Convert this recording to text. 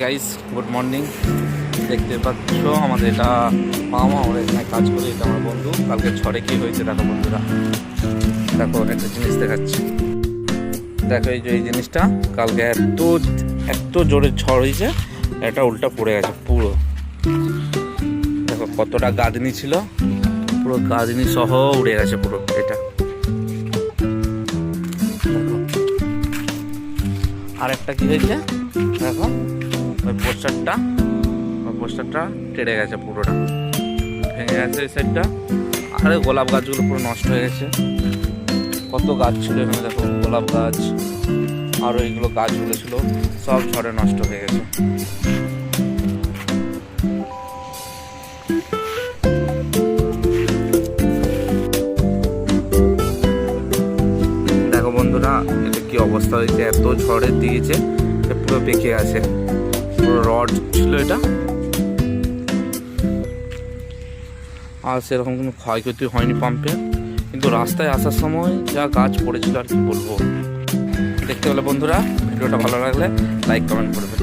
Guys, good morning. দেখতে পাচ্ছ আমাদের এটা মামা, আমরা এখানে কাজ করি। এটা আমার বন্ধু। কালকে ঝড়ে কি হয়েছে দেখো বন্ধুরা, দেখো একটা জিনিস দেখাচ্ছি। দেখো এই যে এই জিনিসটা, কালকে এত জোরে ঝড় হয়েছে, এটা উল্টা পড়ে গেছে পুরো। দেখো কতটা গাঁদনি ছিল, পুরো গাঁদনি সহ উড়ে গেছে পুরো এটা। দেখো আর একটা কি হয়েছে, দেখো ওই পোস্টারটা কেটে গেছে, পুরোটা ভেঙে গেছে এই সাইডটা। আরে গোলাপ গাছগুলো পুরো নষ্ট হয়ে গেছে। কত গাছ ছিল এখানে, দেখো গোলাপ গাছ, আরও এইগুলো গাছগুলো ছিল, সব ঝড়ে নষ্ট হয়ে গেছে। দেখো বন্ধুরা, এটা কি অবস্থা হয়েছে, এত ঝড়ে দিয়েছে পুরো পেকে গেছে। পুরো রড ছিল এটা, আর সেরকম কোনো ক্ষয়ক্ষতি হয়নি পাম্পে, কিন্তু রাস্তায় আসার সময় যা গাছ পড়েছিল আর কি বলবো। দেখতে পেলে বন্ধুরা, ভিডিওটা ভালো লাগলে লাইক কমেন্ট করবেন।